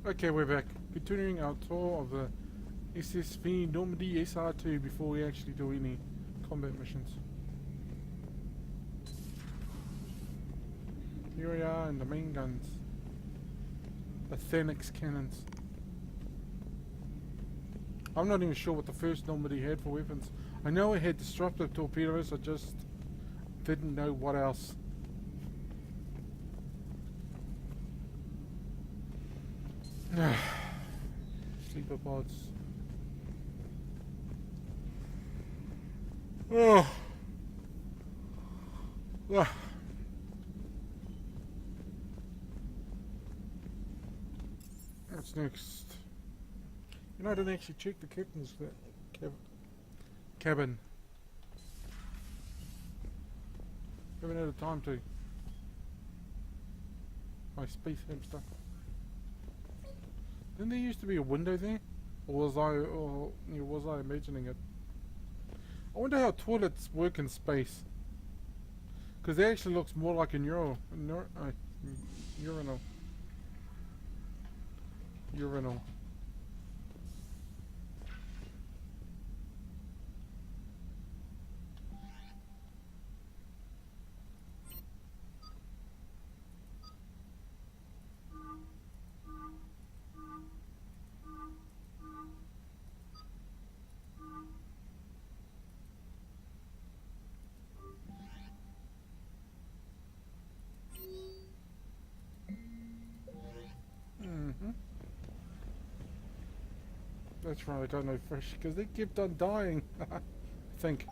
Okay, we're back. Continuing our tour of the SSV Normandy SR2 before we actually do any combat missions. Here we are in the main guns. The Thanix cannons. I'm not even sure what the first Normandy had for weapons. I know it had disruptive torpedoes, I just didn't know what else. Sleeper pods. Oh. Ah. What's next? You know, I didn't actually check the captain's cabin. Haven't had the time to. My space hamster. Didn't there used to be a window there? Or was I imagining it? I wonder how toilets work in space. Because it actually looks more like a urinal. Urinal. That's right, I don't know fish, because they kept on dying. I think.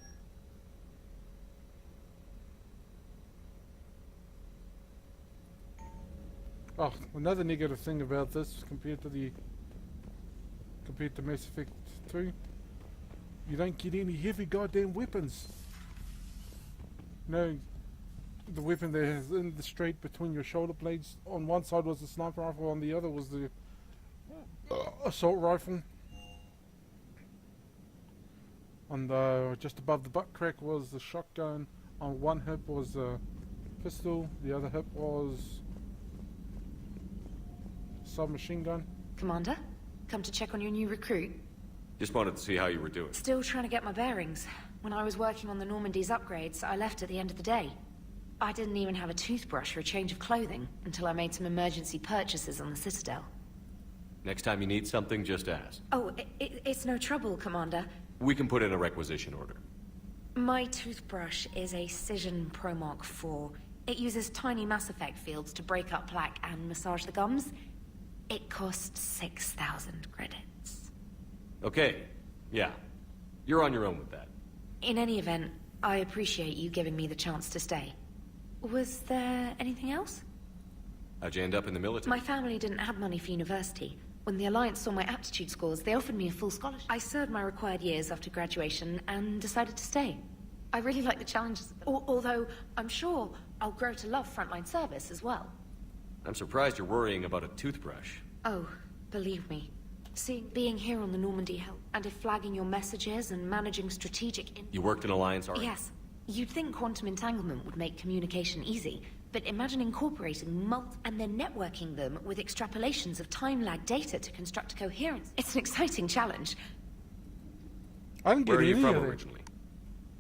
Oh, another negative thing about this compared to Mass Effect 2, you don't get any heavy goddamn weapons. No, the weapon that is in the straight between your shoulder blades. On one side was the sniper rifle, on the other was the assault rifle. On the just above the butt crack was the shotgun. On one hip was the pistol. The other hip was submachine gun. Commander, come to check on your new recruit. Just wanted to see how you were doing. Still trying to get my bearings. When I was working on the Normandy's upgrades, I left at the end of the day. I didn't even have a toothbrush or a change of clothing until I made some emergency purchases on the Citadel. Next time you need something, just ask. Oh, it's no trouble, Commander. We can put in a requisition order. My toothbrush is a Cision Pro Mark IV. It uses tiny Mass Effect fields to break up plaque and massage the gums. It costs 6,000 credits. Okay, yeah. You're on your own with that. In any event, I appreciate you giving me the chance to stay. Was there anything else? How'd you end up in the military? My family didn't have money for university. When the Alliance saw my aptitude scores, they offered me a full scholarship. I served my required years after graduation and decided to stay. I really like the challenges of it. Although, I'm sure I'll grow to love frontline service as well. I'm surprised you're worrying about a toothbrush. Oh, believe me. Being here on the Normandy helped. And if flagging your messages and managing strategic... You worked in Alliance already? Yes. You'd think quantum entanglement would make communication easy, but imagine incorporating and then networking them with extrapolations of time-lag data to construct coherence. It's an exciting challenge. I didn't get Where are you any from of it. originally?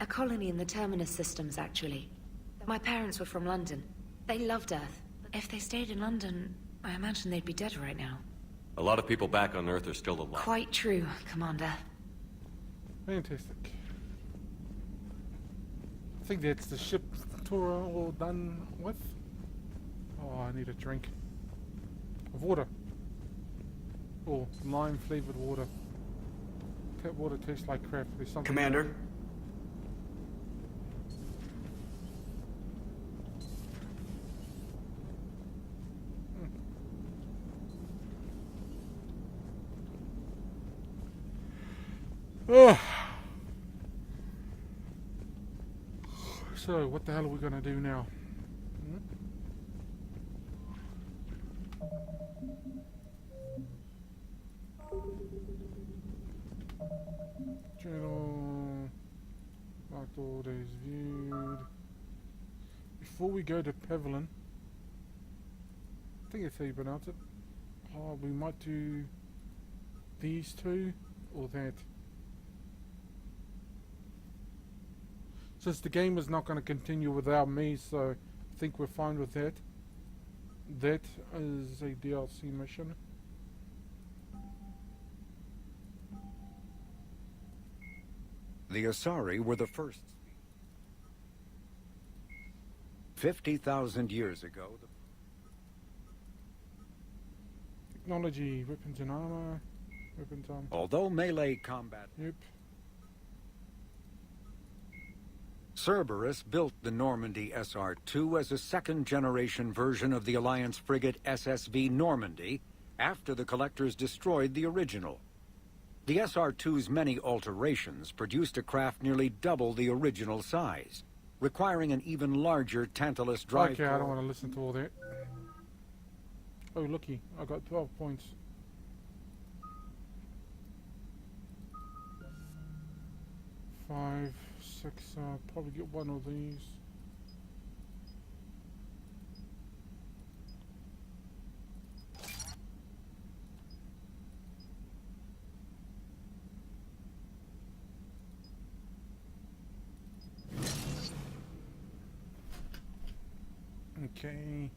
A colony in the Terminus systems, actually. My parents were from London. They loved Earth. If they stayed in London, I imagine they'd be dead right now. A lot of people back on Earth are still alive. Quite true, Commander. Fantastic. I think that's the ship tour all done with. Oh, I need a drink of water. Oh, lime flavored water. Tap water tastes like crap. There's something. Commander? Oh. So, what the hell are we gonna do now? Journal. Marked all days viewed. Before we go to Pavilion, I think that's how you pronounce it. Oh, we might do these two or that. Since the game is not going to continue without me, so I think we're fine with that. That is a DLC mission. The Asari were the first. 50,000 years ago. Technology, weapons and armor, weapons armor. Although melee combat. Yep. Cerberus built the Normandy SR-2 as a second-generation version of the Alliance frigate SSV Normandy after the Collectors destroyed the original. The SR-2's many alterations produced a craft nearly double the original size, requiring an even larger Tantalus drive Okay, I don't want to listen to all that. Oh, looky, I got 12 points. Five, six, probably get one of these. Okay.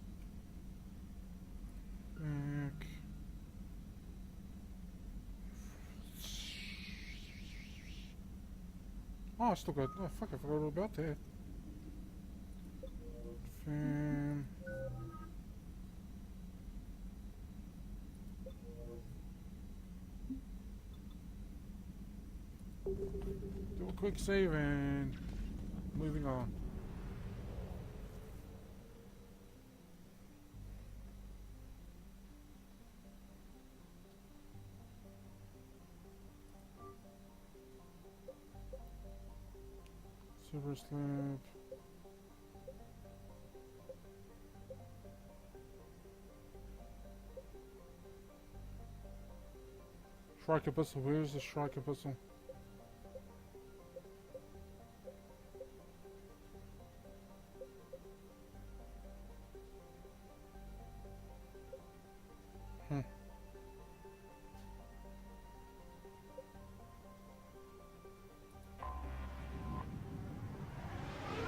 Back. Oh, I still got. Oh, fuck, I forgot all about that. Fan. Do a quick save and moving on. Silver slab. Strike abyssal. Where's the strike abyssal?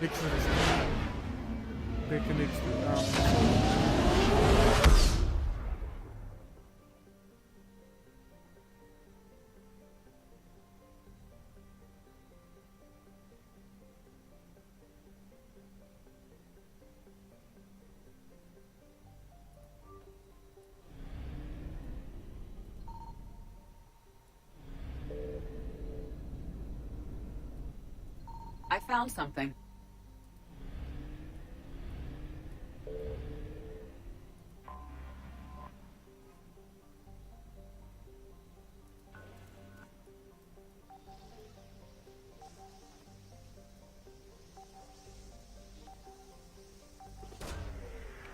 Exodus. They can I found something.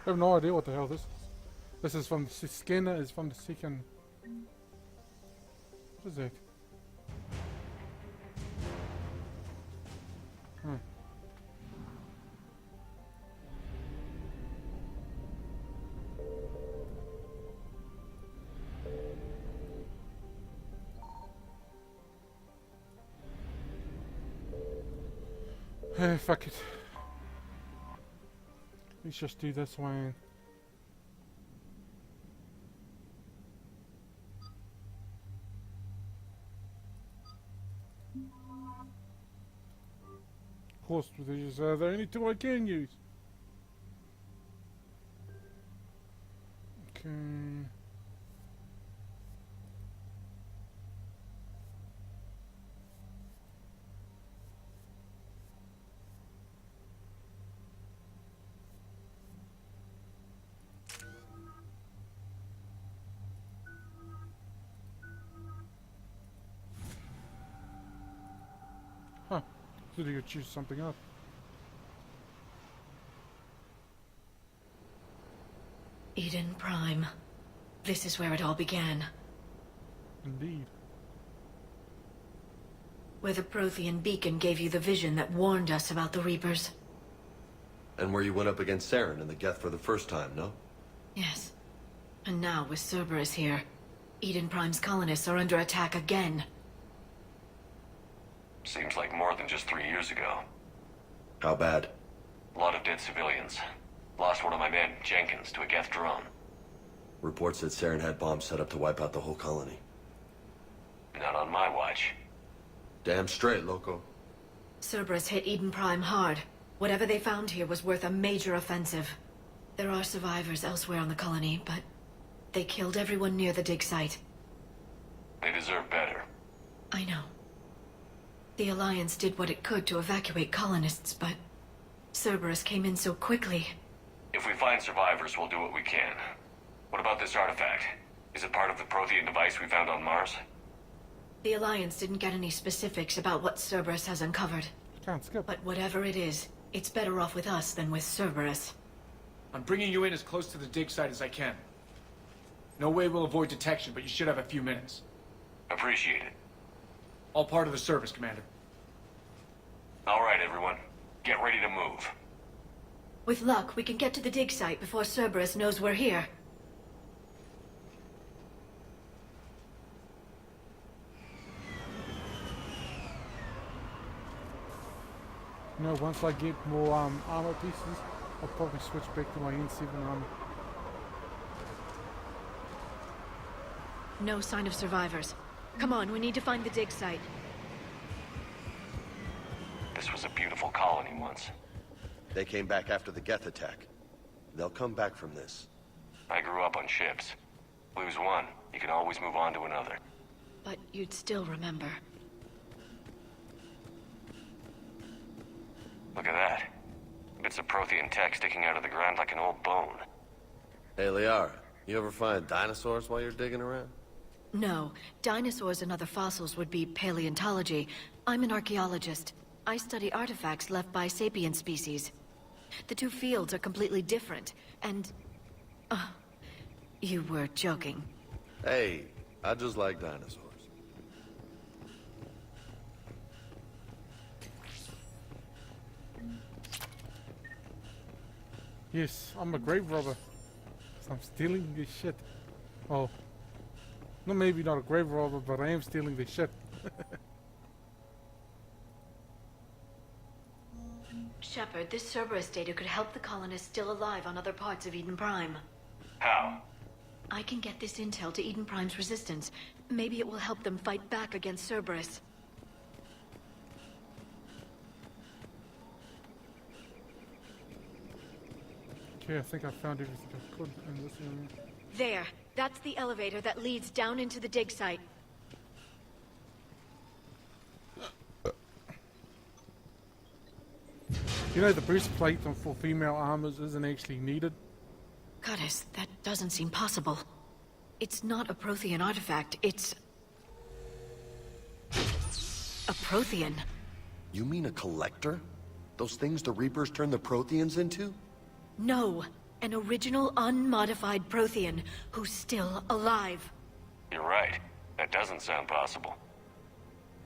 I have no idea what the hell this is. This is from the scanner, is from the second. What is that? Hey, fuck it. Let's just do this one. Of course, these are the only two I can use. Okay. Huh. So do you choose something else? Eden Prime. This is where it all began. Indeed. Where the Prothean beacon gave you the vision that warned us about the Reapers. And where you went up against Saren in the Geth for the first time, no? Yes. And now, with Cerberus here, Eden Prime's colonists are under attack again. Seems like more than just 3 years ago. How bad? A lot of dead civilians. Lost one of my men, Jenkins, to a Geth drone. Reports that Saren had bombs set up to wipe out the whole colony. Not on my watch. Damn straight, loco. Cerberus hit Eden Prime hard. Whatever they found here was worth a major offensive. There are survivors elsewhere on the colony, but they killed everyone near the dig site. They deserve better. I know. The Alliance did what it could to evacuate colonists, but Cerberus came in so quickly. If we find survivors, we'll do what we can. What about this artifact? Is it part of the Prothean device we found on Mars? The Alliance didn't get any specifics about what Cerberus has uncovered. Can't skip. But whatever it is, it's better off with us than with Cerberus. I'm bringing you in as close to the dig site as I can. No way we'll avoid detection, but you should have a few minutes. Appreciate it. All part of the service, Commander. All right, everyone. Get ready to move. With luck, we can get to the dig site before Cerberus knows we're here. You know, once I get more armor pieces, I'll probably switch back to my N7 armor. No sign of survivors. Come on, we need to find the dig site. This was a beautiful colony once. They came back after the Geth attack. They'll come back from this. I grew up on ships. Lose one, you can always move on to another. But you'd still remember. Look at that. Bits of Prothean tech sticking out of the ground like an old bone. Hey, Liara, you ever find dinosaurs while you're digging around? No, dinosaurs and other fossils would be paleontology. I'm an archaeologist. I study artifacts left by sapient species. The two fields are completely different, and... you were joking. Hey, I just like dinosaurs. Yes, I'm a grave robber. So I'm stealing this shit. Oh. No, maybe not a grave robber, but I am stealing this shit. Shepard, this Cerberus data could help the colonists still alive on other parts of Eden Prime. How? I can get this intel to Eden Prime's resistance. Maybe it will help them fight back against Cerberus. Okay, I think I found everything I could in this area. There. That's the elevator that leads down into the dig site. You know, the breastplate for female armors isn't actually needed. Goddess, that doesn't seem possible. It's not a Prothean artifact, it's... a Prothean. You mean a collector? Those things the Reapers turn the Protheans into? No, an original unmodified Prothean who's still alive. You're right. That doesn't sound possible.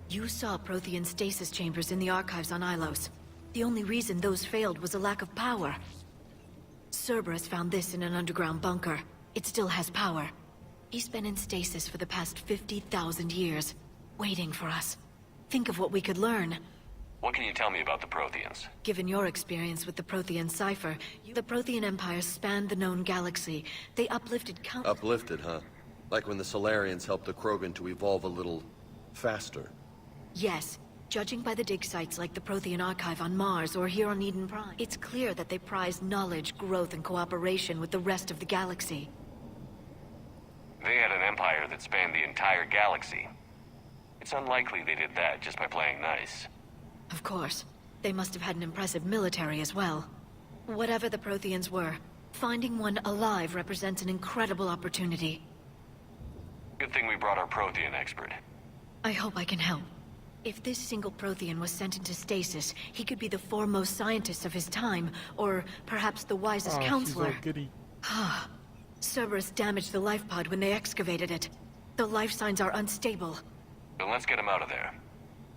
You saw Prothean stasis chambers in the archives on Ilos. The only reason those failed was a lack of power. Cerberus found this in an underground bunker. It still has power. He's been in stasis for the past 50,000 years, waiting for us. Think of what we could learn. What can you tell me about the Protheans? Given your experience with the Prothean cipher, the Prothean Empire spanned the known galaxy. They uplifted Uplifted, huh? Like when the Solarians helped the Krogan to evolve a little... faster. Yes. Judging by the dig sites like the Prothean Archive on Mars or here on Eden Prime, it's clear that they prize knowledge, growth, and cooperation with the rest of the galaxy. They had an empire that spanned the entire galaxy. It's unlikely they did that just by playing nice. Of course. They must have had an impressive military as well. Whatever the Protheans were, finding one alive represents an incredible opportunity. Good thing we brought our Prothean expert. I hope I can help. If this single Prothean was sent into stasis, he could be the foremost scientist of his time, or perhaps the wisest counselor. She's all giddy. Cerberus damaged the life pod when they excavated it. The life signs are unstable. Then let's get him out of there.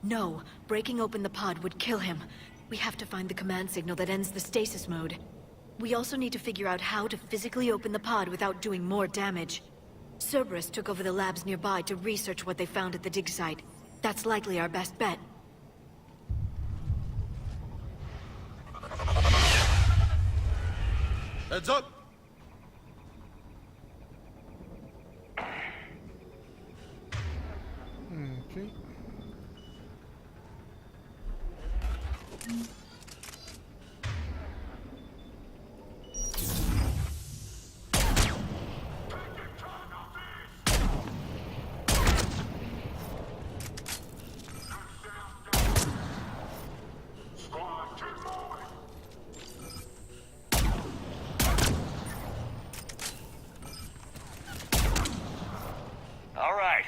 No, breaking open the pod would kill him. We have to find the command signal that ends the stasis mode. We also need to figure out how to physically open the pod without doing more damage. Cerberus took over the labs nearby to research what they found at the dig site. That's likely our best bet. Heads up! Okay. All right.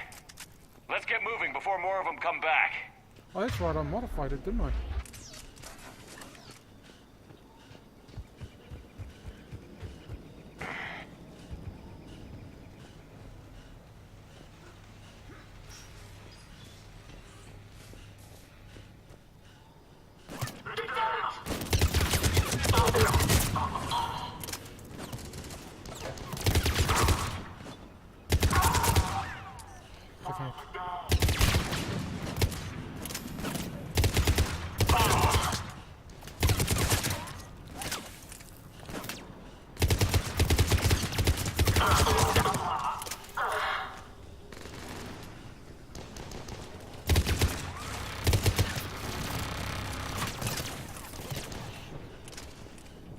Let's get moving before more of them come back. Oh, that's right, I modified it, didn't I?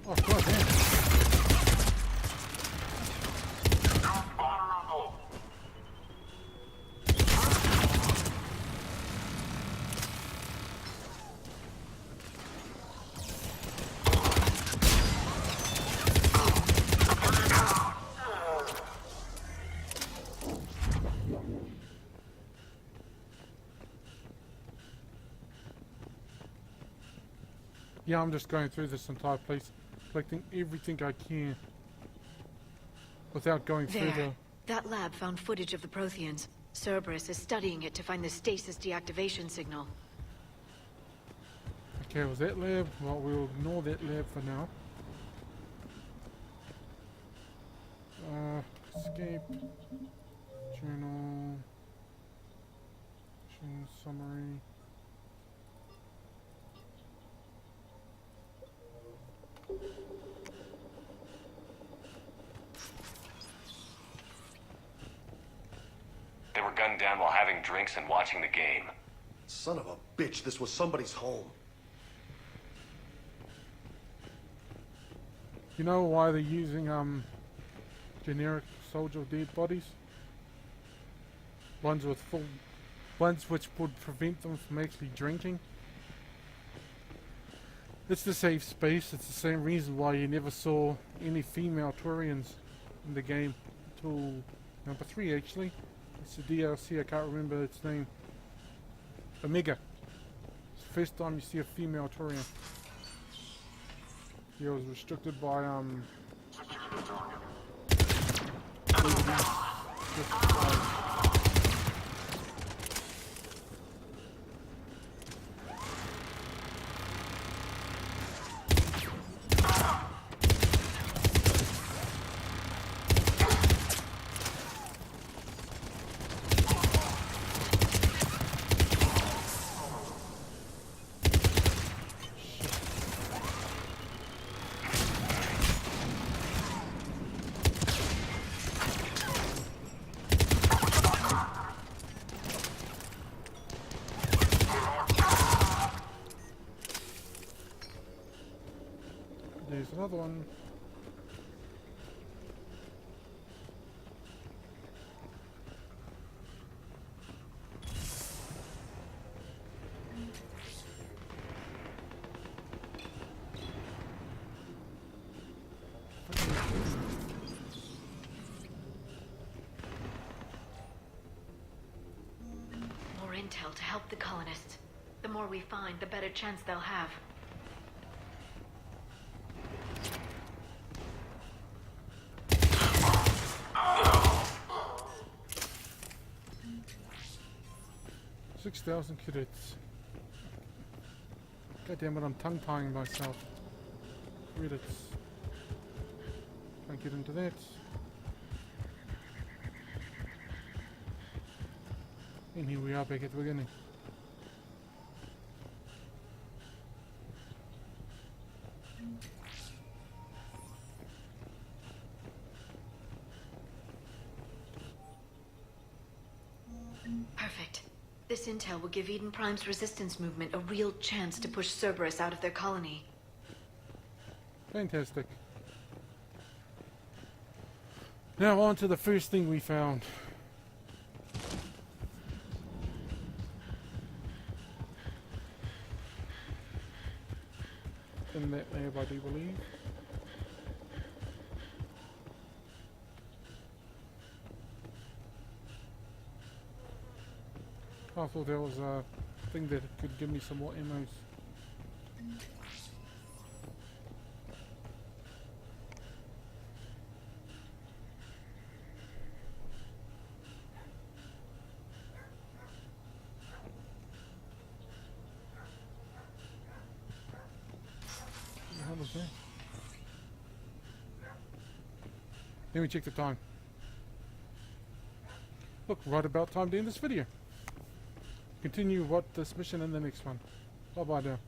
Oh, god damn. Yeah, I'm just going through this entire place, collecting everything I can without going through the... There. That lab found footage of the Protheans. Cerberus is studying it to find the stasis deactivation signal. Okay, was that lab? Well, we'll ignore that lab for now. Escape. Journal. Mission summary. They were gunned down while having drinks and watching the game. Son of a bitch, this was somebody's home. You know why they're using generic soldier dead bodies? Ones which would prevent them from actually drinking. It's the safe space. It's the same reason why you never saw any female Turians in the game until number 3 actually. It's the DLC, I can't remember its name. Omega. It's the first time you see a female Turian. Yeah, it was restricted by There's another one. More intel to help the colonists. The more we find, the better chance they'll have. $6,000 credits. God damn it, I'm tongue-tying myself. Credits. Can't get into that. And here we are back at the beginning. Perfect. This intel will give Eden Prime's resistance movement a real chance to push Cerberus out of their colony. Fantastic. Now on to the first thing we found. In that lab, I do believe. I thought there was a thing that could give me some more ammos. What the hell is that? Let me check the time. Look, right about time to end this video. Continue what this mission in the next one. Bye bye now.